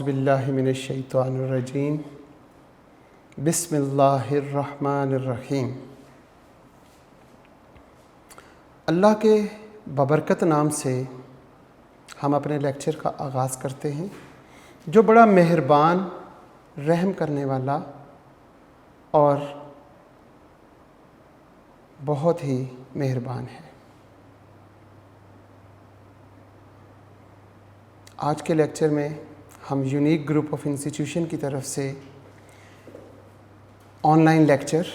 औज़ुबिल्लाहि मिनश्शैतानिर्रजीम बिस्मिल्लाहिर्रहमानिर्रहीम। अल्लाह के बबरकत नाम से हम अपने लेक्चर का आगाज़ करते हैं, जो बड़ा मेहरबान, रहम करने वाला और बहुत ही मेहरबान है। आज के लेक्चर में हम यूनिक ग्रुप ऑफ इंस्टीट्यूशन की तरफ से ऑनलाइन लेक्चर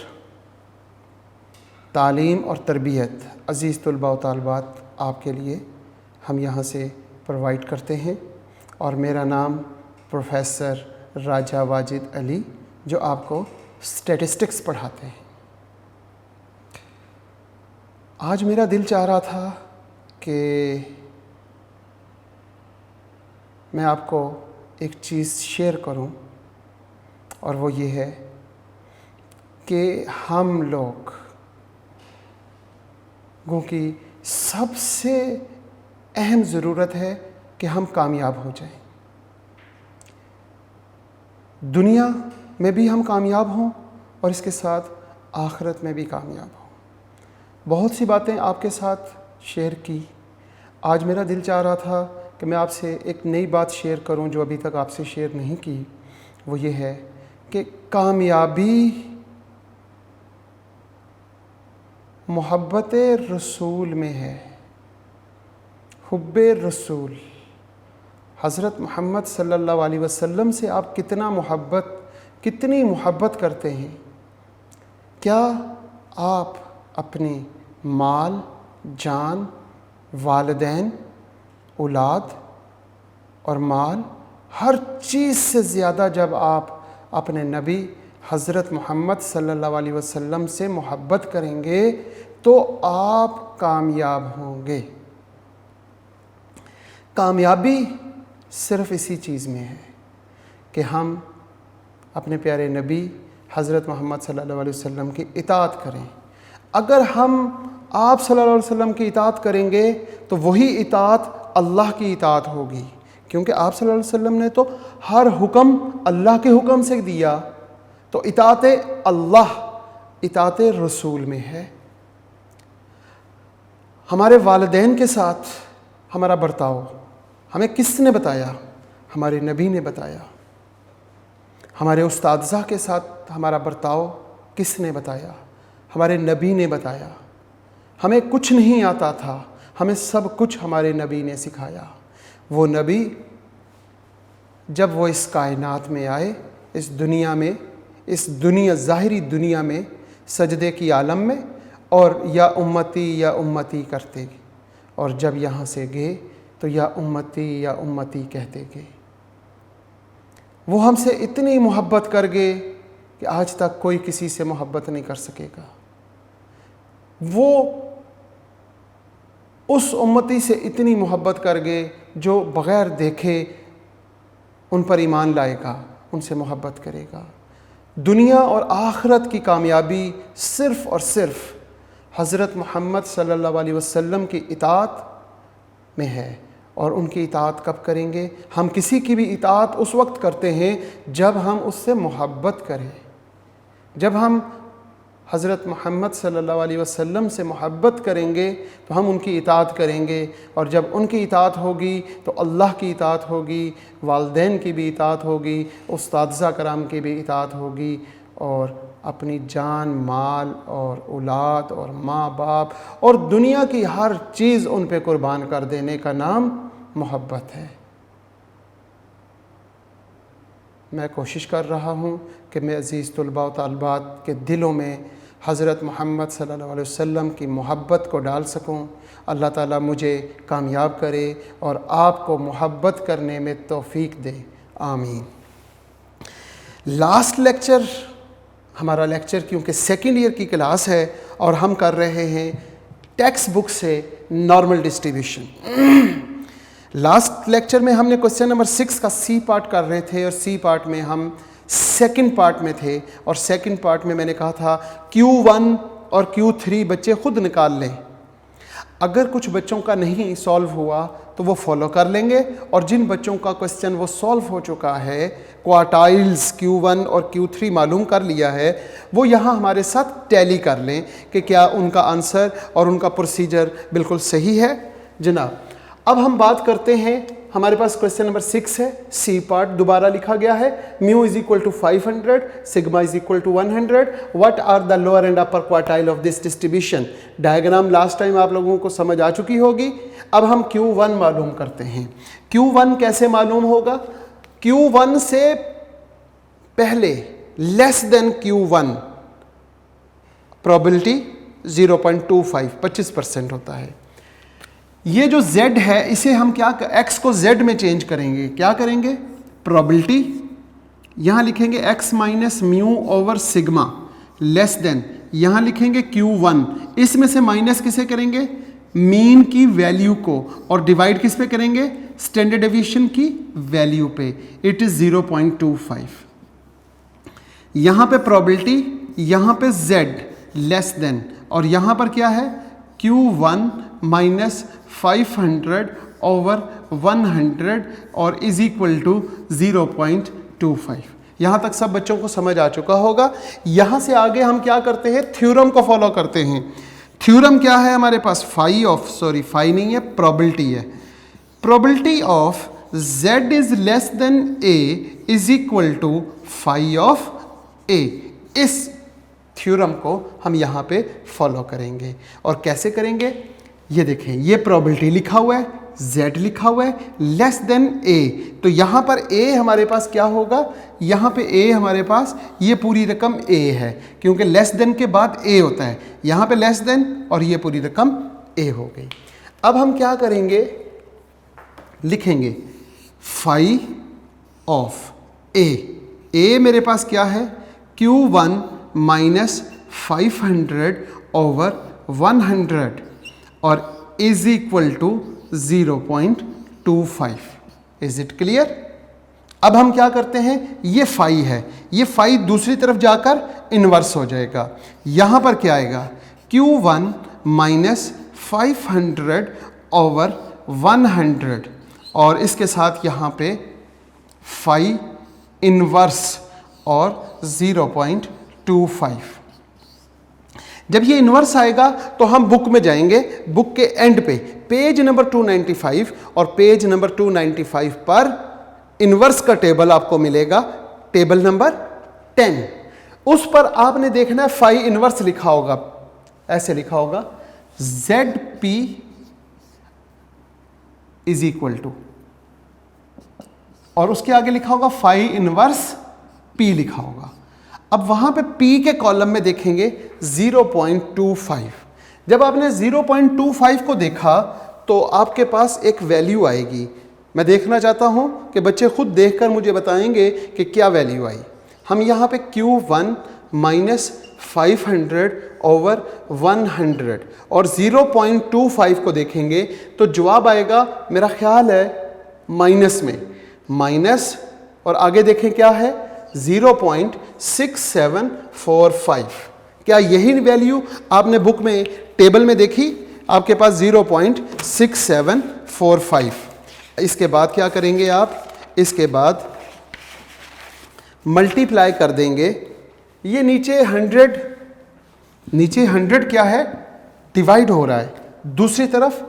तालीम और तरबियत अज़ीज़ तलबा व तालिबात आपके लिए हम यहाँ से प्रोवाइड करते हैं। और मेरा नाम प्रोफेसर राजा वाजिद अली, जो आपको स्टैटिस्टिक्स पढ़ाते हैं। आज मेरा दिल चाह रहा था कि मैं आपको एक चीज़ शेयर करूं, और वो ये है कि हम लोगों की सबसे अहम ज़रूरत है कि हम कामयाब हो जाएं। दुनिया में भी हम कामयाब हों और इसके साथ आखिरत में भी कामयाब हों। बहुत सी बातें आपके साथ शेयर की। आज मेरा दिल चाह रहा था कि मैं आपसे एक नई बात शेयर करूं जो अभी तक आपसे शेयर नहीं की। वो ये है कि कामयाबी मोहब्बत रसूल में है, हुब्बे रसूल। हज़रत मोहम्मद सल्लल्लाहु अलैहि वसल्लम से आप कितनी मोहब्बत करते हैं। क्या आप अपने माल, जान, वालिदैन, औलाद और माल, हर चीज़ से ज़्यादा जब आप अपने नबी हज़रत मोहम्मद सल्लल्लाहु अलैहि वसल्लम से मोहब्बत करेंगे तो आप कामयाब होंगे। कामयाबी सिर्फ़ इसी चीज़ में है कि हम अपने प्यारे नबी हज़रत मोहम्मद सल्लल्लाहु अलैहि वसल्लम की इताअत करें। अगर हम आप सल्लल्लाहु अलैहि वसल्लम की इताअत करेंगे तो वही इताअत अल्लाह की इताअत होगी, क्योंकि आप सल्लल्लाहु अलैहि वसल्लम ने तो हर हुक्म अल्लाह के हुक्म से दिया। तो इताअत अल्लाह, इताअत रसूल में है। हमारे वालिदैन के साथ हमारा बर्ताव हमें किसने बताया? हमारे नबी ने बताया। हमारे उस्तादज़ा के साथ हमारा बर्ताव किसने बताया? हमारे नबी ने बताया। हमें कुछ नहीं आता था, हमें सब कुछ हमारे नबी ने सिखाया। वो नबी जब वो इस कायनात में आए, इस दुनिया ज़ाहिरी दुनिया में, सजदे की आलम में, और या उम्मती करते, और जब यहाँ से गए तो या उम्मती कहते गए। वो हमसे इतनी मोहब्बत कर गए कि आज तक कोई किसी से मोहब्बत नहीं कर सकेगा। वो उस उम्मती से इतनी मोहब्बत कर गए जो बग़ैर देखे उन पर ईमान लाएगा, उनसे मोहब्बत करेगा। दुनिया और आखिरत की कामयाबी सिर्फ़ और सिर्फ हज़रत मोहम्मद सल्लल्लाहु अलैहि वसल्लम की इताअत में है। और उनकी इताअत कब करेंगे? हम किसी की भी इताअत उस वक्त करते हैं जब हम उससे मोहब्बत करें। जब हम हज़रत मोहम्मद सल्लल्लाहु अलैहि वसल्लम से मोहब्बत करेंगे तो हम उनकी इताअत करेंगे, और जब उनकी इताअत होगी तो अल्लाह की इताअत होगी, वालिदैन की भी इताअत होगी, उस्तादज़ा कराम की भी इताअत होगी, और अपनी जान, माल और औलाद और माँ बाप और दुनिया की हर चीज़ उन पे कुर्बान कर देने का नाम मोहब्बत है। मैं कोशिश कर रहा हूँ कि मैं अज़ीज़ तलबा व तालिबात के दिलों में हज़रत मोहम्मद सल्लल्लाहु अलैहि वसल्लम की मोहब्बत को डाल सकूँ। अल्लाह ताला मुझे कामयाब करे और आपको मोहब्बत करने में तौफ़ीक दे। आमीन। लास्ट लेक्चर, हमारा लेक्चर क्योंकि सेकेंड ईयर की क्लास है और हम कर रहे हैं टेक्स्ट बुक से नॉर्मल डिस्ट्रीब्यूशन। लास्ट लेक्चर में हमने क्वेश्चन नंबर 6 का सी पार्ट कर रहे थे, और सी पार्ट में हम सेकंड पार्ट में थे। और सेकंड पार्ट में मैंने कहा था Q1 और Q3 बच्चे खुद निकाल लें। अगर कुछ बच्चों का नहीं सॉल्व हुआ तो वो फॉलो कर लेंगे। और जिन बच्चों का क्वेश्चन वो सॉल्व हो चुका है, क्वार्टाइल्स Q1 और Q3 मालूम कर लिया है, वो यहाँ हमारे साथ टैली कर लें कि क्या उनका आंसर और उनका प्रोसीजर बिल्कुल सही है जनाब। अब हम बात करते हैं, हमारे पास क्वेश्चन नंबर 6 है, सी पार्ट दोबारा लिखा गया है। Mu is equal to 500, sigma is equal to 100, what are the lower and upper quartile of this distribution. Diagram last time आप लोगों को समझ आ चुकी होगी। अब हम Q1 मालूम करते हैं। Q1 कैसे मालूम होगा? Q1 से पहले लेस देन Q1 प्रोबेबिलिटी 0.25 25% होता है। ये जो z है इसे हम क्या, x को z में चेंज करेंगे। क्या करेंगे? प्रोबेबिलिटी यहां लिखेंगे x minus mu over sigma less than, यहां लिखेंगे Q1, इसमें से माइनस किसे करेंगे? मीन की वैल्यू को, और डिवाइड किस पे करेंगे? स्टैंडर्ड डेविएशन की वैल्यू पे। It is 0.25। यहां पे प्रोबेबिलिटी, यहां पे z लेस देन, और यहां पर क्या है? Q1 माइनस 500 ओवर 100 और इज इक्वल टू 0.25। यहां तक सब बच्चों को समझ आ चुका होगा। यहां से आगे हम क्या करते हैं? थ्योरम को फॉलो करते हैं। थ्योरम क्या है हमारे पास? फाई नहीं है, प्रोबेबिलिटी है। Probability of z is less than a is equal to phi of a। इस थ्योरम को हम यहाँ पे फॉलो करेंगे। और कैसे करेंगे? ये देखें, ये प्रोबेबिलिटी लिखा हुआ है, z लिखा हुआ है, लेस देन a, तो यहाँ पर a हमारे पास क्या होगा? यहाँ पे a हमारे पास ये पूरी रकम a है, क्योंकि लेस देन के बाद a होता है। यहाँ पे लेस देन और ये पूरी रकम a हो गई। अब हम क्या करेंगे? लिखेंगे फाई ऑफ a मेरे पास क्या है? Q1 माइनस 500 ओवर 100 और is equal to 0.25। Is it clear? अब हम क्या करते हैं? ये फाई है, ये फाई दूसरी तरफ जाकर इन्वर्स हो जाएगा। यहां पर क्या आएगा? Q1 माइनस 500 ओवर 100 और इसके साथ यहां पे फाई इन्वर्स और 0.25। जब ये इन्वर्स आएगा तो हम बुक में जाएंगे, बुक के एंड पे पेज नंबर 295 और पेज नंबर 295 पर इन्वर्स का टेबल आपको मिलेगा, टेबल नंबर 10। उस पर आपने देखना है फाई इन्वर्स लिखा होगा, ऐसे लिखा होगा ZP इज इक्वल टू, और उसके आगे लिखा होगा फाई इन्वर्स P लिखा होगा। अब वहां पे P के कॉलम में देखेंगे 0.25। जब आपने 0.25 को देखा तो आपके पास एक वैल्यू आएगी। मैं देखना चाहता हूं कि बच्चे खुद देखकर मुझे बताएंगे कि क्या वैल्यू आई। हम यहां पे Q1 माइनस 500 ओवर 100 और 0.25 को देखेंगे तो जवाब आएगा, मेरा ख्याल है माइनस में, माइनस, और आगे देखें क्या है? 0.6745। क्या यही वैल्यू आपने बुक में टेबल में देखी? आपके पास 0.6745। इसके बाद क्या करेंगे आप? इसके बाद मल्टीप्लाई कर देंगे। ये नीचे 100 क्या है? डिवाइड हो रहा है, दूसरी तरफ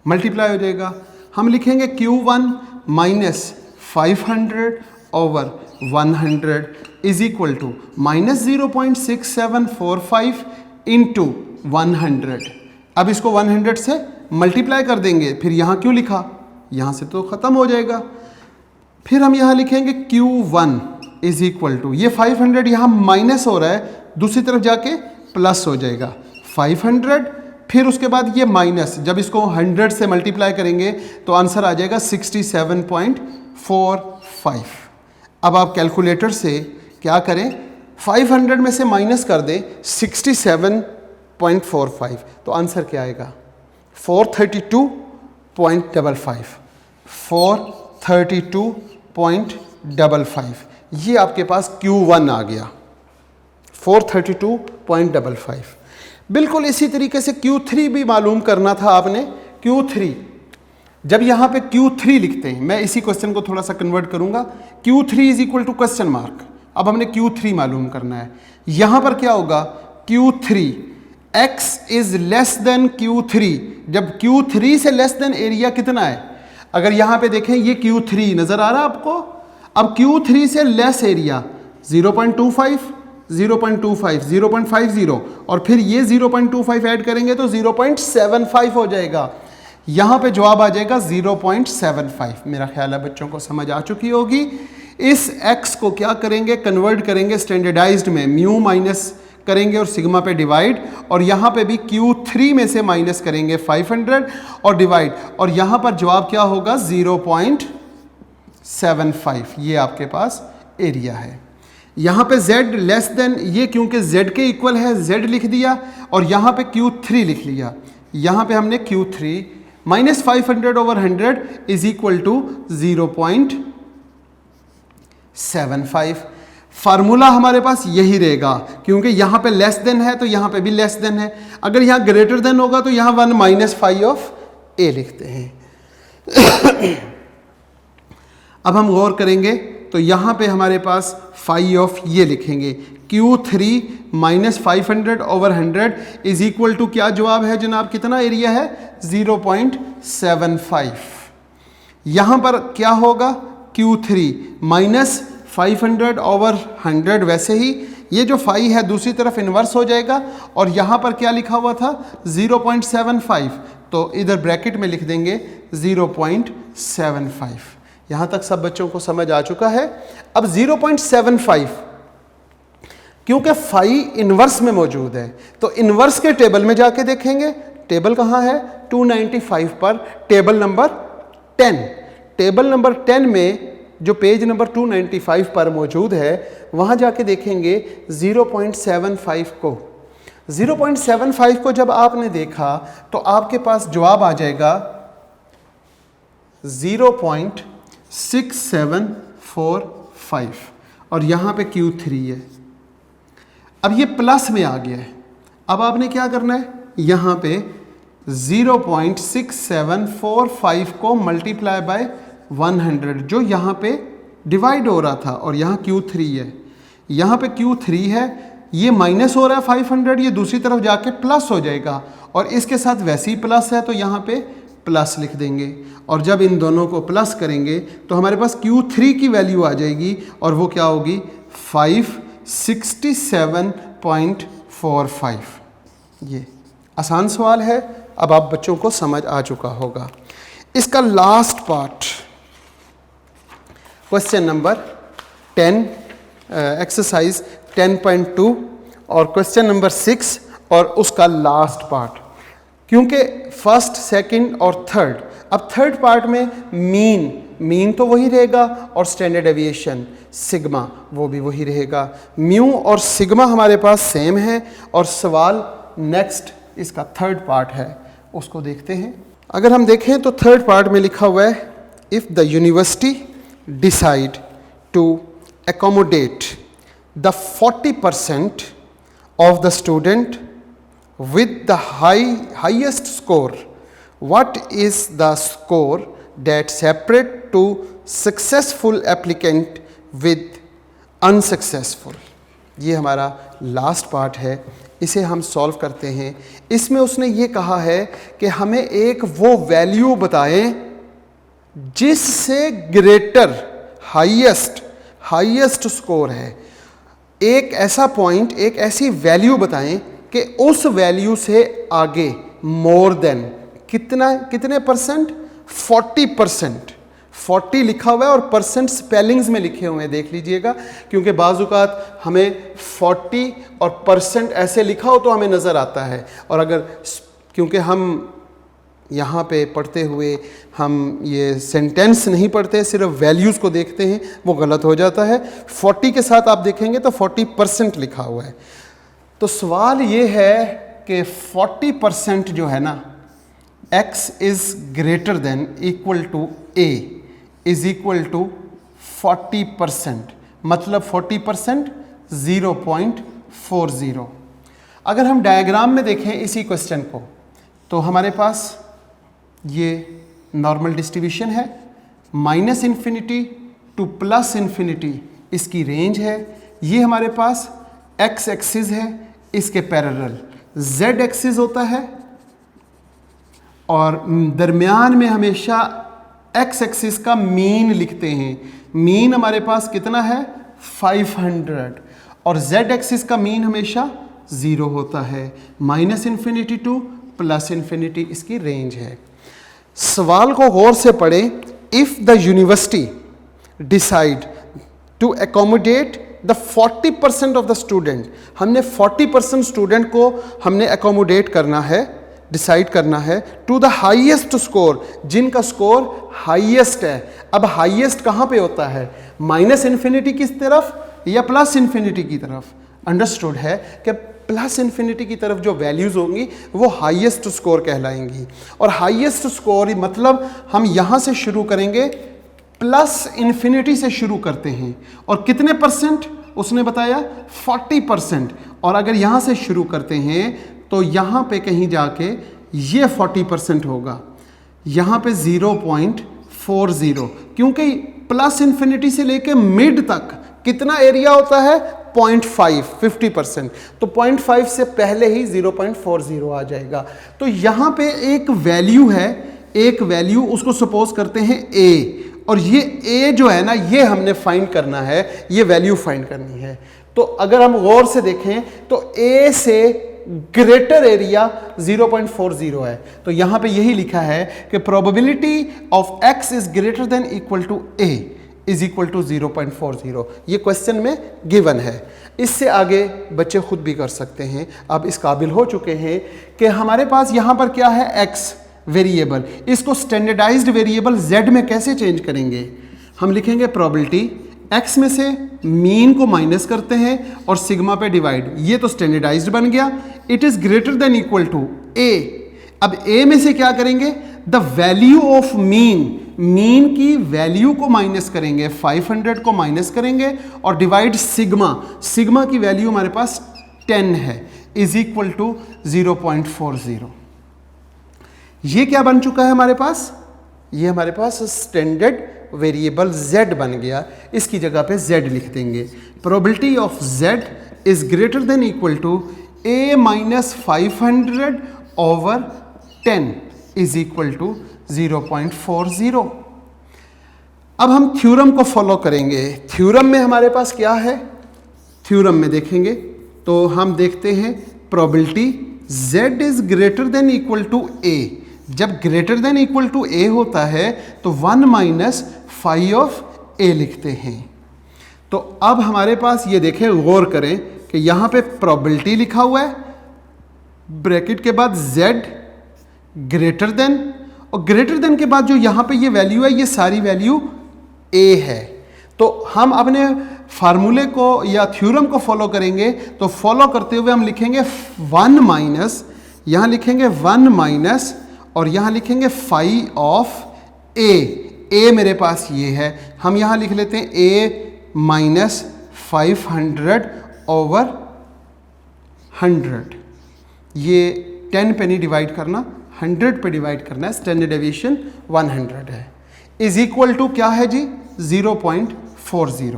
मल्टीप्लाई हो जाएगा। हम लिखेंगे Q1 minus 500 over 100 is equal to minus 0.6745 into 100। अब इसको 100 से मल्टीप्लाई कर देंगे। फिर यहाँ क्यों लिखा? यहाँ से तो ख़त्म हो जाएगा। फिर हम यहाँ लिखेंगे Q1 इज इक्वल टू, ये 500 यहाँ माइनस हो रहा है, दूसरी तरफ जाके प्लस हो जाएगा 500। फिर उसके बाद ये माइनस, जब इसको 100 से मल्टीप्लाई करेंगे तो आंसर आ जाएगा 67.45। अब आप कैलकुलेटर से क्या करें? 500 में से माइनस कर दें 67.45, तो आंसर क्या आएगा? 432.55। 432.55, ये आपके पास Q1 आ गया, 432.55। बिल्कुल इसी तरीके से Q3 भी मालूम करना था आपने। Q3 जब यहाँ पे Q3 लिखते हैं, मैं इसी क्वेश्चन को थोड़ा सा कन्वर्ट करूंगा, Q3 is equal to question mark. अब हमने Q3 मालूम करना है। यहाँ पर क्या होगा, Q3 x is less then Q3। जब Q3 से लेस देन एरिया कितना है, अगर यहाँ पे देखें ये Q3 नजर आ रहा है आपको, अब Q3 से लेस एरिया 0.25, 0.25, 0.50 और फिर ये 0.25 ऐड करेंगे तो 0.75 हो जाएगा। यहाँ पे जवाब आ जाएगा 0.75। मेरा ख्याल है बच्चों को समझ आ चुकी होगी। इस x को क्या करेंगे, कन्वर्ट करेंगे स्टैंडर्डाइज्ड में, म्यू माइनस करेंगे और सिग्मा पे डिवाइड, और यहाँ पे भी Q3 में से माइनस करेंगे 500 और डिवाइड, और यहाँ पर जवाब क्या होगा 0.75। ये आपके पास एरिया है। यहाँ पे z लेस देन, ये क्योंकि z के इक्वल है z लिख दिया, और यहाँ पे Q3 लिख लिया। यहाँ पे हमने Q3 minus 500 over 100 is equal to 0.75। Formula हमारे पास यही रहेगा, क्योंकि यहाँ पे लेस देन है तो यहाँ पे भी लेस देन है। अगर यहाँ ग्रेटर देन होगा तो यहाँ 1 माइनस फाई ऑफ a लिखते हैं। अब हम गौर करेंगे तो यहाँ पे हमारे पास फाई ऑफ ये लिखेंगे, Q3 minus 500 over 100 is equal to क्या जवाब है जनाब, कितना एरिया है 0.75। यहाँ पर क्या होगा, Q3 माइनस 500 ओवर 100, वैसे ही ये जो फाई है दूसरी तरफ इन्वर्स हो जाएगा, और यहाँ पर क्या लिखा हुआ था 0.75, तो इधर ब्रैकेट में लिख देंगे 0.75। यहाँ तक सब बच्चों को समझ आ चुका है। अब 0.75 क्योंकि फाई इन्वर्स में मौजूद है तो इन्वर्स के टेबल में जाके देखेंगे। टेबल कहाँ है, 295 पर टेबल नंबर 10। टेबल नंबर 10 में जो पेज नंबर 295 पर मौजूद है वहाँ जाके देखेंगे 0.75 को। 0.75 को जब आपने देखा तो आपके पास जवाब आ जाएगा 0.6745, और यहाँ पे Q3 है। अब ये प्लस में आ गया है, अब आपने क्या करना है, यहाँ पे 0.6745 को मल्टीप्लाई बाय 100 जो यहाँ पे डिवाइड हो रहा था, और यहाँ Q3 है, यहाँ पे Q3 है, ये माइनस हो रहा है 500, ये दूसरी तरफ जाके प्लस हो जाएगा, और इसके साथ वैसे ही प्लस है तो यहाँ पे प्लस लिख देंगे, और जब इन दोनों को प्लस करेंगे तो हमारे पास Q3 की वैल्यू आ जाएगी, और वो क्या होगी 567.45। ये आसान सवाल है, अब आप बच्चों को समझ आ चुका होगा। इसका last part question number 10 exercise 10.2 और क्वेश्चन नंबर 6 और उसका लास्ट पार्ट, क्योंकि फर्स्ट सेकंड और थर्ड, अब थर्ड पार्ट में मीन तो वही रहेगा और स्टैंडर्ड डेविएशन सिग्मा वो भी वही रहेगा। म्यू और सिग्मा हमारे पास सेम है, और सवाल नेक्स्ट इसका थर्ड पार्ट है, उसको देखते हैं। अगर हम देखें तो थर्ड पार्ट में लिखा हुआ है, if the university decide to accommodate the 40% of the student with the highest score, what is the score that separate to successful applicant with unsuccessful? ये हमारा लास्ट पार्ट है, इसे हम सॉल्व करते हैं। इसमें उसने ये कहा है कि हमें एक वो वैल्यू बताएं जिससे ग्रेटर हाईएस्ट स्कोर है। एक ऐसा पॉइंट, एक ऐसी वैल्यू बताएं कि उस वैल्यू से आगे मोर देन कितने परसेंट, 40%। 40 लिखा हुआ है और परसेंट स्पेलिंग्स में लिखे हुए हैं, देख लीजिएगा, क्योंकि बाज़ औक़ात हमें 40 और परसेंट ऐसे लिखा हो तो हमें नज़र आता है, और अगर क्योंकि हम यहाँ पे पढ़ते हुए हम ये सेंटेंस नहीं पढ़ते, सिर्फ वैल्यूज़ को देखते हैं, वो गलत हो जाता है। 40 के साथ आप देखेंगे तो 40% लिखा हुआ है। तो सवाल ये है कि 40% जो है ना, x is greater than equal to a is equal to 40%, मतलब 40% 0.40। अगर हम डायग्राम में देखें इसी क्वेश्चन को तो हमारे पास ये नॉर्मल डिस्ट्रीब्यूशन है, minus infinity to plus infinity इसकी रेंज है। ये हमारे पास एक्स एक्सिस है, इसके पैरेलल जेड एक्सिस होता है और दरमियान में हमेशा एक्स एक्सिस का मीन लिखते हैं। मीन हमारे पास कितना है 500 और जेड एक्सिस का मीन हमेशा 0 होता है। Minus infinity to plus infinity इसकी रेंज है। सवाल को गौर से पढ़ें। If the university decide to accommodate the 40% of the student, हमने 40% स्टूडेंट को हमने एकोमोडेट करना है, डिसाइड करना है, टू द हाईएस्ट स्कोर, जिनका स्कोर हाईएस्ट है। अब हाईएस्ट कहाँ पे होता है, माइनस इन्फिनिटी की तरफ या प्लस इन्फिनिटी की तरफ। अंडरस्टूड है कि प्लस इन्फिनिटी की तरफ जो वैल्यूज होंगी वो हाईएस्ट स्कोर कहलाएंगी। और हाईएस्ट स्कोर मतलब हम यहाँ से शुरू करेंगे, प्लस इन्फिनिटी से शुरू करते हैं और कितने परसेंट उसने बताया 40%। और अगर यहाँ से शुरू करते हैं तो यहाँ पे कहीं जाके ये 40% होगा, यहाँ पे 0.40, क्योंकि प्लस इन्फिनिटी से लेके मिड तक कितना एरिया होता है 0.5, 50%। तो 0.5 से पहले ही 0.40 आ जाएगा। तो यहाँ पे एक वैल्यू है, एक वैल्यू उसको सपोज करते हैं a, और ये a जो है ना ये हमने फाइंड करना है, ये वैल्यू फाइंड करनी है। तो अगर हम गौर से देखें तो a से ग्रेटर एरिया 0.40 है। तो यहां पे यही लिखा है कि probability of x is greater than equal to a is equal to 0.40। ये क्वेश्चन में गिवन है। इससे आगे बच्चे खुद भी कर सकते हैं, अब इस काबिल हो चुके हैं कि हमारे पास यहां पर क्या है x वेरिएबल, इसको स्टैंडर्डाइज्ड वेरिएबल z में कैसे चेंज करेंगे। हम लिखेंगे प्रोबेबिलिटी, x में से मीन को माइनस करते हैं और सिग्मा पे डिवाइड, ये तो स्टैंडर्डाइज्ड बन गया। It is greater than equal to a। अब a में से क्या करेंगे, the value of mean, mean की वैल्यू को माइनस करेंगे, 500 को माइनस करेंगे और डिवाइड सिग्मा, सिग्मा की वैल्यू हमारे पास 10 है, इज इक्वल टू 0.40। ये क्या बन चुका है हमारे पास, ये हमारे पास स्टैंडर्ड वेरिएबल z बन गया। इसकी जगह पे z लिख देंगे। Probability of z is greater than equal to a minus 500 over 10 is equal to 0.40। अब हम थ्योरम को फॉलो करेंगे। थ्योरम में हमारे पास क्या है, थ्योरम में देखेंगे तो हम देखते हैं probability z is greater than equal to a। जब greater than equal to a होता है तो 1 माइनस 5 ऑफ a लिखते हैं। तो अब हमारे पास ये देखें, गौर करें कि यहाँ पे प्रोबेबिलिटी लिखा हुआ है, ब्रैकेट के बाद z ग्रेटर देन, और ग्रेटर देन के बाद जो यहाँ पे ये वैल्यू है ये सारी वैल्यू a है। तो हम अपने फार्मूले को या थ्योरम को फॉलो करेंगे। तो फॉलो करते हुए हम लिखेंगे 1 माइनस, यहाँ लिखेंगे 1 माइनस और यहाँ लिखेंगे 5 ऑफ a। a मेरे पास ये है, हम यहाँ लिख लेते हैं a माइनस 500 ओवर 100। ये 10 पे नहीं डिवाइड करना, 100 पे डिवाइड करना है, स्टैंडर्ड डेविएशन 100 है, इज इक्वल टू क्या है जी 0.40।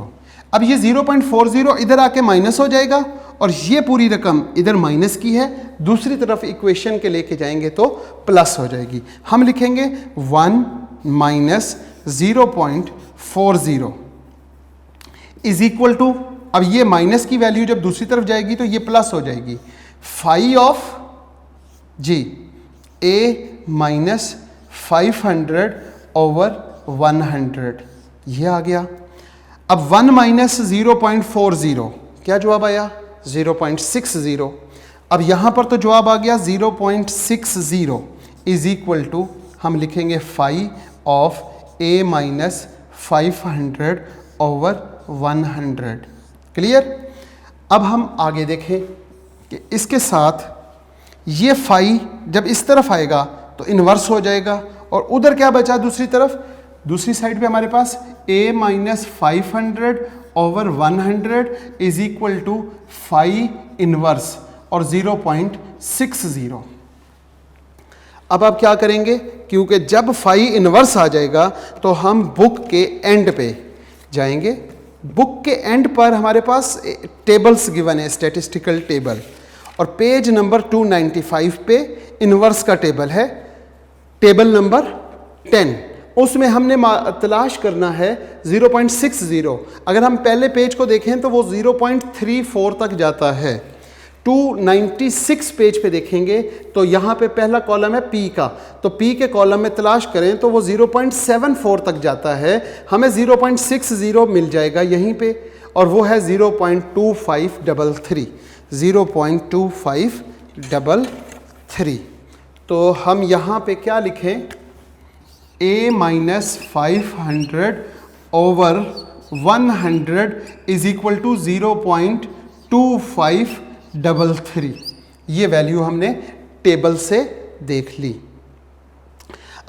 अब ये 0.40 इधर आके माइनस हो जाएगा और ये पूरी रकम इधर माइनस की है, दूसरी तरफ इक्वेशन के लेके जाएंगे तो प्लस हो जाएगी। हम लिखेंगे 1 माइनस 0.40 इज इक्वल टू, अब ये माइनस की वैल्यू जब दूसरी तरफ जाएगी तो ये प्लस हो जाएगी, 5 of G a minus 500 over 100, ये आ गया। अब 1 माइनस 0.40 क्या जवाब आया 0.60। अब यहाँ पर तो जवाब आ गया 0.60 इज इक्वल टू, हम लिखेंगे 5 of a minus 500 over 100। Clear. अब हम आगे देखें कि इसके साथ ये 5 जब इस तरफ आएगा तो इन्वर्स हो जाएगा और उधर क्या बचा दूसरी तरफ, दूसरी साइड पे हमारे पास a minus 500 over 100 is equal to 5 inverse और 0.60। अब आप क्या करेंगे, क्योंकि जब फाई इन्वर्स आ जाएगा तो हम बुक के एंड पे जाएंगे। बुक के एंड पर हमारे पास टेबल्स गिवन है, स्टैटिस्टिकल टेबल, और पेज नंबर 295 पे इन्वर्स का टेबल है, टेबल नंबर 10। उसमें हमने तलाश करना है 0.60। अगर हम पहले पेज को देखें तो वो 0.34 तक जाता है। 296 पेज पे देखेंगे तो यहाँ पे पहला कॉलम है पी का, तो पी के कॉलम में तलाश करें तो वो 0.74 तक जाता है। हमें 0.60 मिल जाएगा यहीं पे, और वो है 0.2533, 0.2533। तो हम यहाँ पे क्या लिखें, A-500/100 इज इक्वल टू 0.2533। ये वैल्यू हमने टेबल से देख ली।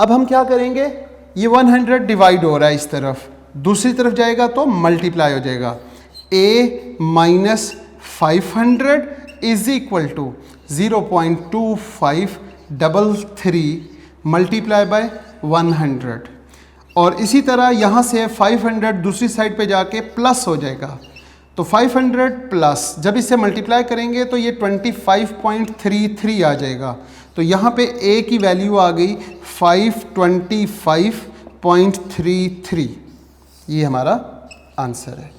अब हम क्या करेंगे, ये 100 डिवाइड हो रहा है इस तरफ, दूसरी तरफ जाएगा तो मल्टीप्लाई हो जाएगा। A-500 is equal to 0.2533 multiply by 100, और इसी तरह यहाँ से 500 दूसरी साइड पे जाके प्लस हो जाएगा। तो 500 प्लस जब इसे मल्टीप्लाई करेंगे तो ये 25.33 आ जाएगा। तो यहाँ पे A की वैल्यू आ गई 525.33। ये हमारा आंसर है।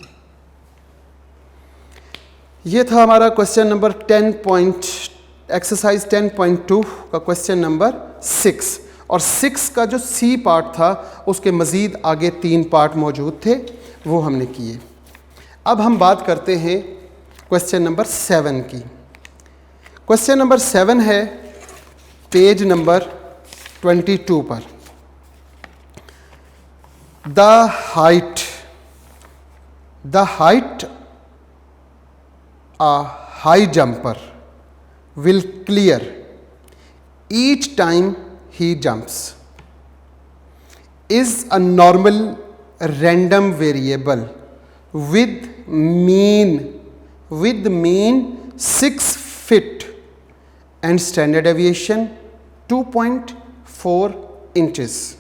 ये था हमारा क्वेश्चन नंबर 10 एक्सरसाइज 10.2 का क्वेश्चन नंबर 6। और 6 का जो सी पार्ट था उसके मज़ीद आगे 3 पार्ट मौजूद थे, वो हमने किए। अब हम बात करते हैं क्वेश्चन नंबर 7 की। क्वेश्चन नंबर 7 है पेज नंबर 22 पर। The height a high jumper will clear each time he jumps is a normal random variable with mean 6 feet and standard deviation 2.4 inches।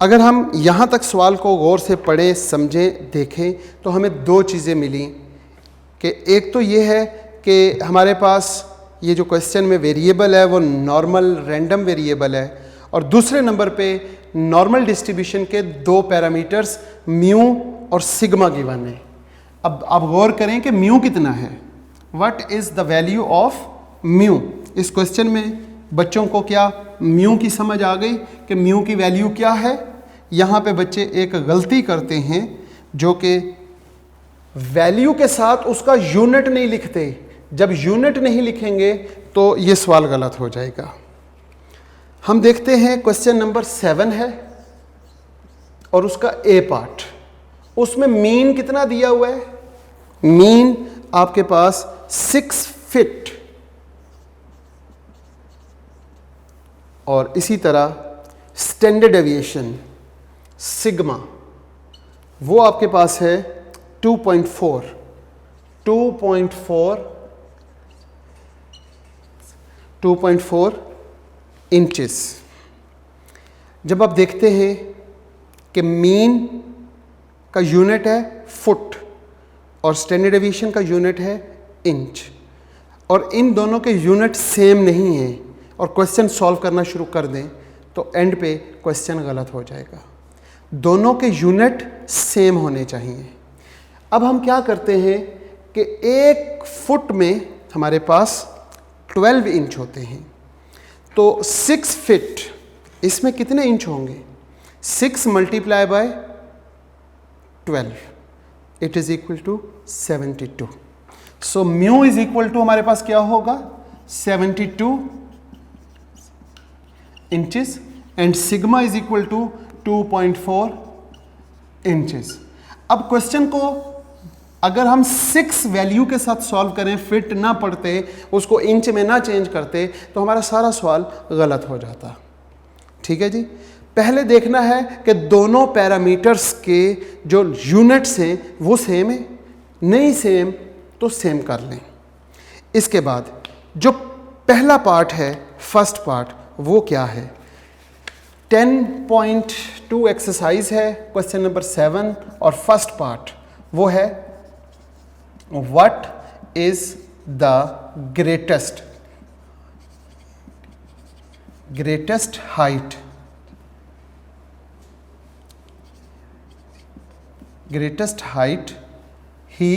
अगर हम यहाँ तक सवाल को गौर से पढ़ें, समझें, देखें तो हमें दो चीज़ें मिली कि एक तो ये है कि हमारे पास ये जो क्वेश्चन में वेरिएबल है वो नॉर्मल रैंडम वेरिएबल है, और दूसरे नंबर पे नॉर्मल डिस्ट्रीब्यूशन के दो पैरामीटर्स म्यू और सिग्मा गिवन है। अब आप गौर करें कि म्यू कितना है, what is the value of mu. इस क्वेश्चन में बच्चों को क्या म्यू की समझ आ गई कि म्यू की वैल्यू क्या है। यहाँ पे बच्चे एक गलती करते हैं जो कि वैल्यू के साथ उसका यूनिट नहीं लिखते। जब यूनिट नहीं लिखेंगे तो ये सवाल गलत हो जाएगा। हम देखते हैं क्वेश्चन नंबर 7 है और उसका ए पार्ट, उसमें मीन कितना दिया हुआ है, मीन आपके पास 6 फीट, और इसी तरह स्टैंडर्ड डेविएशन सिग्मा वो आपके पास है 2.4 इंचेस। जब आप देखते हैं कि मीन का यूनिट है फुट और स्टैंडर्ड डेविएशन का यूनिट है इंच, और इन दोनों के यूनिट सेम नहीं हैं और क्वेश्चन सॉल्व करना शुरू कर दें तो एंड पे क्वेश्चन गलत हो जाएगा। दोनों के यूनिट सेम होने चाहिए। अब हम क्या करते हैं कि 1 फुट में हमारे पास 12 इंच होते हैं, तो 6 फीट इसमें कितने इंच होंगे, 6 multiply by 12 it is equal to 72। So mu is equal to हमारे पास क्या होगा 72 inches and sigma is equal to 2.4 inches. अब क्वेश्चन को अगर हम 6 वैल्यू के साथ सॉल्व करें, फिट ना पढ़ते, उसको इंच में ना चेंज करते, तो हमारा सारा सवाल गलत हो जाता। ठीक है जी। पहले देखना है कि दोनों पैरामीटर्स के जो यूनिट्स हैं वो सेम है, नहीं सेम तो सेम कर लें। इसके बाद जो पहला पार्ट है फर्स्ट पार्ट वो क्या है। 10.2 एक्सरसाइज है, क्वेश्चन नंबर 7 और फर्स्ट पार्ट वो है what is the greatest height he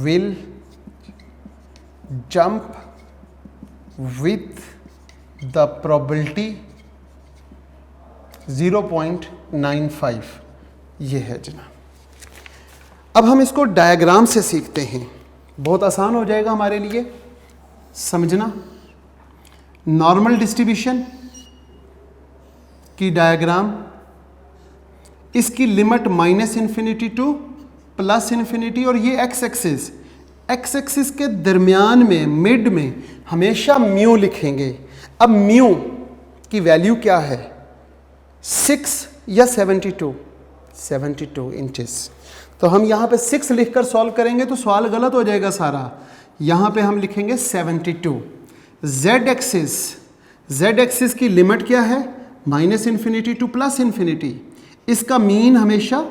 will jump with the probability 0.95। ये है जनाब। अब हम इसको डायग्राम से सीखते हैं, बहुत आसान हो जाएगा हमारे लिए समझना। नॉर्मल डिस्ट्रीब्यूशन की डायग्राम, इसकी लिमिट -∞ टू +∞, और ये एक्स एक्सिस के दरमियान में मिड में हमेशा म्यू लिखेंगे। अब म्यू की वैल्यू क्या है, 6 या 72 इंचेस। तो हम यहाँ पे 6 लिखकर सॉल्व करेंगे तो सवाल गलत हो जाएगा सारा। यहाँ पे हम लिखेंगे 72। जेड एक्सिस की लिमिट क्या है, -∞ टू +∞। इसका मीन हमेशा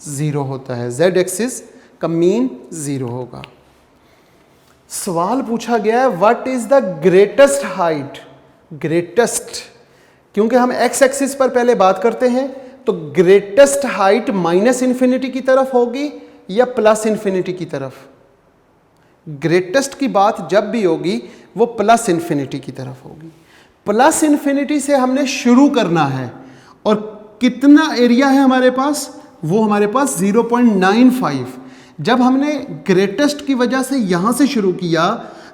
0 होता है, जेड एक्सिस का मीन 0 होगा। सवाल पूछा गया है what is the greatest height. Greatest, क्योंकि हम एक्स एक्सिस पर पहले बात करते हैं, तो ग्रेटेस्ट हाइट -∞ की तरफ होगी या +∞ की तरफ। ग्रेटेस्ट की बात जब भी होगी वो +∞ की तरफ होगी। +∞ से हमने शुरू करना है, और कितना एरिया है हमारे पास, वो हमारे पास 0.95। जब हमने ग्रेटेस्ट की वजह से यहाँ से शुरू किया,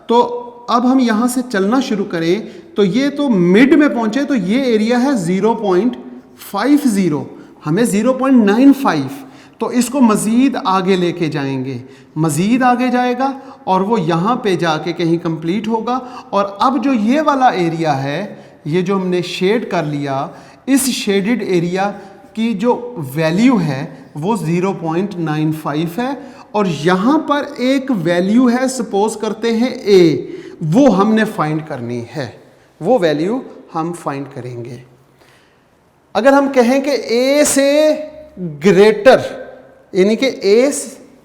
तो अब हम यहाँ से चलना शुरू करें तो ये तो मिड में पहुँचे, तो ये एरिया है 0.50, हमें 0.95, तो इसको मज़ीद आगे लेके जाएंगे, मज़ीद आगे जाएगा और वो यहाँ पे जाके कहीं कंप्लीट होगा। और अब जो ये वाला एरिया है, ये जो हमने शेड कर लिया, इस शेडेड एरिया की जो वैल्यू है वो 0.95 है, और यहाँ पर एक वैल्यू है, सपोज करते हैं ए, वो हमने फाइंड करनी है, वो वैल्यू हम फाइंड करेंगे। अगर हम कहें कि ए से ग्रेटर, यानी कि ए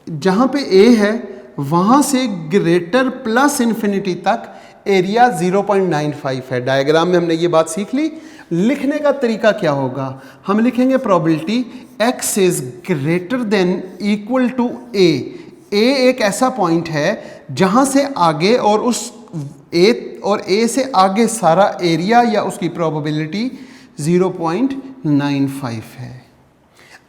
जहाँ पे ए है वहाँ से ग्रेटर +∞ तक एरिया 0.95 है। डायग्राम में हमने ये बात सीख ली। लिखने का तरीका क्या होगा, हम लिखेंगे probability x is greater than equal to A. एक ऐसा पॉइंट है जहां से आगे और उस ए से आगे सारा एरिया या उसकी प्रोबेबिलिटी 0.95 है।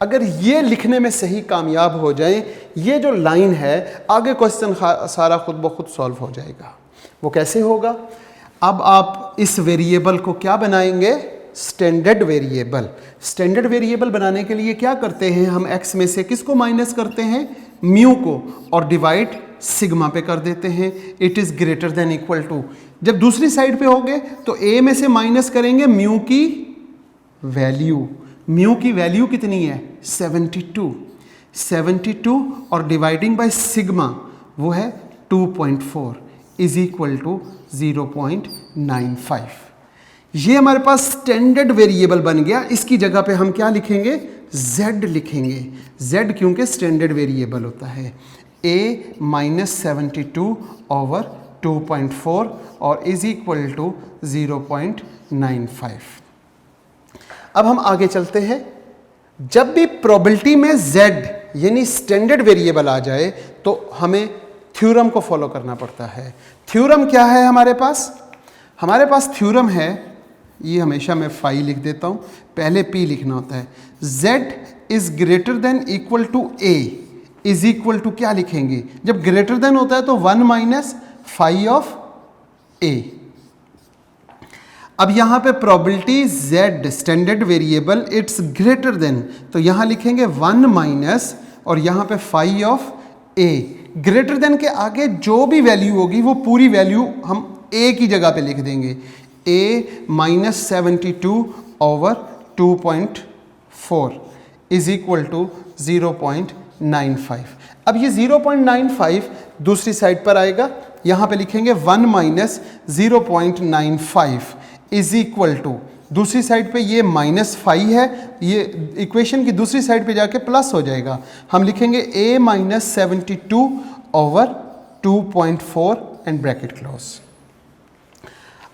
अगर ये लिखने में सही कामयाब हो जाए, ये जो लाइन है, आगे क्वेश्चन सारा खुद ब खुद सॉल्व हो जाएगा। वो कैसे होगा, अब आप इस वेरिएबल को क्या बनाएंगे, स्टैंडर्ड वेरिएबल। स्टैंडर्ड वेरिएबल बनाने के लिए क्या करते हैं, हम x में से किसको माइनस करते हैं, म्यू को, और डिवाइड सिग्मा पे कर देते हैं। It is greater than equal to, जब दूसरी साइड पे होंगे तो a में से माइनस करेंगे म्यू की वैल्यू। म्यू की वैल्यू कितनी है, 72 और डिवाइडिंग बाय सिग्मा वो है 2.4 इज इक्वल टू 0.95। ये हमारे पास स्टैंडर्ड वेरिएबल बन गया। इसकी जगह पे हम क्या लिखेंगे, z लिखेंगे। z क्योंकि स्टैंडर्ड वेरिएबल होता है। a -72 ओवर 2.4 और इज इक्वल टू 0.95। अब हम आगे चलते हैं। जब भी प्रोबेबिलिटी में z यानी स्टैंडर्ड वेरिएबल आ जाए तो हमें थ्योरम को फॉलो करना पड़ता है। थ्योरम क्या है हमारे पास, हमारे पास थ्योरम है, ये हमेशा मैं फाई लिख देता हूँ, पहले p लिखना होता है। z is greater than equal to a is equal to क्या लिखेंगे, जब ग्रेटर देन होता है तो 1 माइनस फाई ऑफ a। अब यहाँ पे probability z standard variable it's greater than, तो यहाँ लिखेंगे 1 माइनस और यहाँ पे phi of a। Greater than के आगे जो भी वैल्यू होगी वो पूरी वैल्यू हम a की जगह पे लिख देंगे। a -72 over 2.4 is equal to 0.95। अब ये 0.95 दूसरी साइड पर आएगा यहाँ पे लिखेंगे 1 माइनस 0.95 इज इक्वल टू, दूसरी साइड पे ये -5 है, ये इक्वेशन की दूसरी साइड पे जाके प्लस हो जाएगा। हम लिखेंगे a minus 72 over 2.4 and bracket close.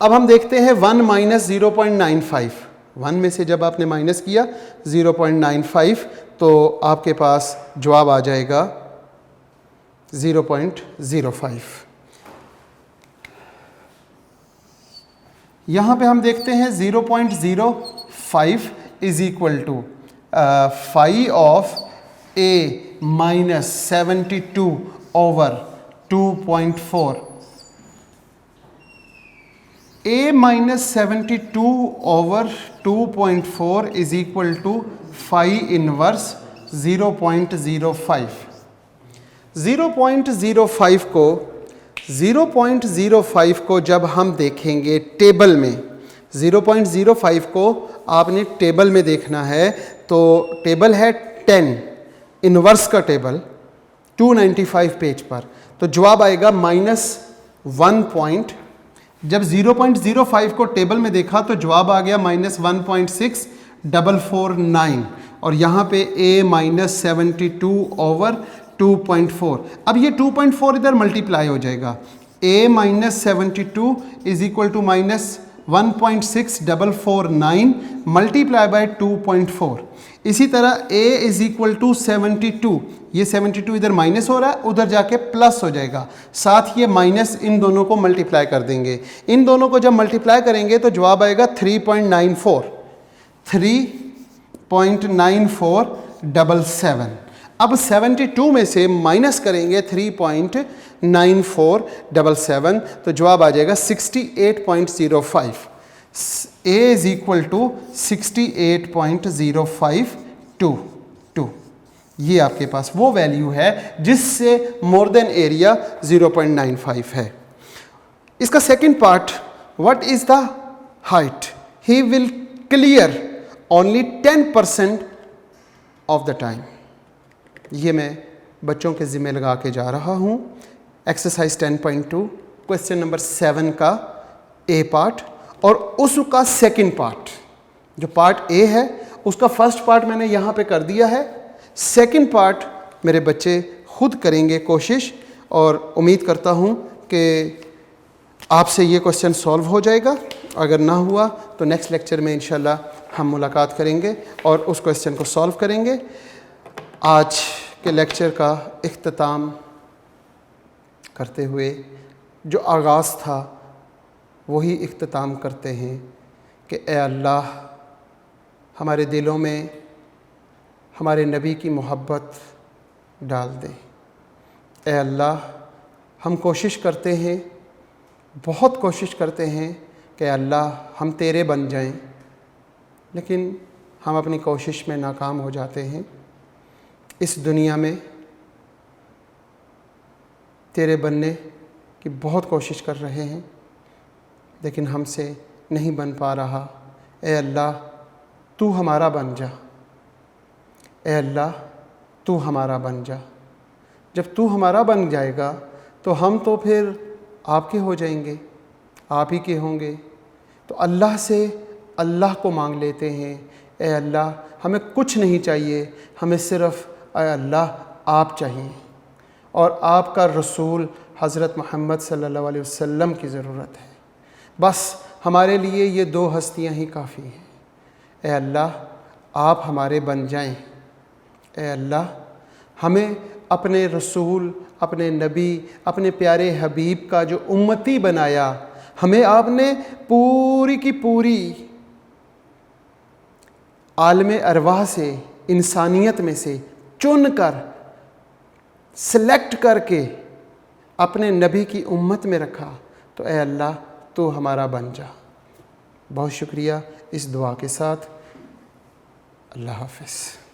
अब हम देखते हैं 1 माइनस 0.95, 1 में से जब आपने माइनस किया 0.95 तो आपके पास जवाब आ जाएगा 0.05। यहाँ पे हम देखते हैं 0.05 is equal to 5 of a minus 72 over 2.4। a minus 72 over 2.4 is equal to 5 inverse 0.05। 0.05 को जब हम देखेंगे टेबल में, 0.05 को आपने टेबल में देखना है, तो टेबल है 10 इनवर्स का टेबल 295 पेज पर, तो जवाब आएगा -1 जब 0.05 को टेबल में देखा तो जवाब आ गया -1.6449 और यहाँ पे a माइनस 72 ओवर 2.4। अब ये 2.4 इधर मल्टीप्लाई हो जाएगा, a minus 72 is equal to -1.6449 multiply by 2.4। इसी तरह a इज इक्वल टू 72, ये 72 इधर माइनस हो रहा है, उधर जाके प्लस हो जाएगा, साथ ये माइनस इन दोनों को मल्टीप्लाई कर देंगे। इन दोनों को जब मल्टीप्लाई करेंगे तो जवाब आएगा 3.9477। अब 72 में से माइनस करेंगे 3.9477 तो जवाब आ जाएगा 68.05। a is equal to 68.0522। ये आपके पास वो वैल्यू है जिससे मोर देन एरिया 0.95 है। इसका second part, what is the height? He will clear only 10% of the time. ये मैं बच्चों के ज़िम्मे लगा के जा रहा हूँ। एक्सरसाइज 10.2 क्वेश्चन नंबर 7 का ए पार्ट और उसका सेकंड पार्ट, जो पार्ट ए है उसका फर्स्ट पार्ट मैंने यहाँ पे कर दिया है, सेकंड पार्ट मेरे बच्चे खुद करेंगे कोशिश, और उम्मीद करता हूँ कि आपसे ये क्वेश्चन सॉल्व हो जाएगा। अगर ना हुआ तो नेक्स्ट लेक्चर में इंशाल्लाह हम मुलाकात करेंगे और उस क्वेश्चन को सॉल्व करेंगे। आज के लेक्चर का इख्तिताम करते हुए जो आगाज़ था वही इख्तिताम करते हैं कि ए अल्लाह हमारे दिलों में हमारे नबी की मोहब्बत डाल दे। ए अल्लाह हम कोशिश करते हैं, बहुत कोशिश करते हैं कि अल्लाह हम तेरे बन जाएं, लेकिन हम अपनी कोशिश में नाकाम हो जाते हैं। इस दुनिया में तेरे बनने की बहुत कोशिश कर रहे हैं लेकिन हमसे नहीं बन पा रहा। ए अल्लाह तू हमारा बन जा, ए अल्लाह तू हमारा बन जा। जब तू हमारा बन जाएगा तो हम तो फिर आपके हो जाएंगे, आप ही के होंगे। तो अल्लाह से अल्लाह को मांग लेते हैं, ए अल्लाह हमें कुछ नहीं चाहिए, हमें सिर्फ़ ए अल्लाह आप चाहिए और आपका रसूल हज़रत मोहम्मद सल्लल्लाहु अलैहि वसल्लम की ज़रूरत है। बस हमारे लिए ये दो हस्तियाँ ही काफ़ी हैं। ए अल्लाह आप हमारे बन जाएं। ए अल्लाह हमें अपने रसूल, अपने नबी, अपने प्यारे हबीब का जो उम्मती बनाया, हमें आपने पूरी की पूरी आलम अरवाह से, इंसानियत में से चुन कर, सेलेक्ट करके अपने नबी की उम्मत में रखा। तो ए अल्लाह तो हमारा बन जा। बहुत शुक्रिया इस दुआ के साथ। अल्लाह हाफ़िज़।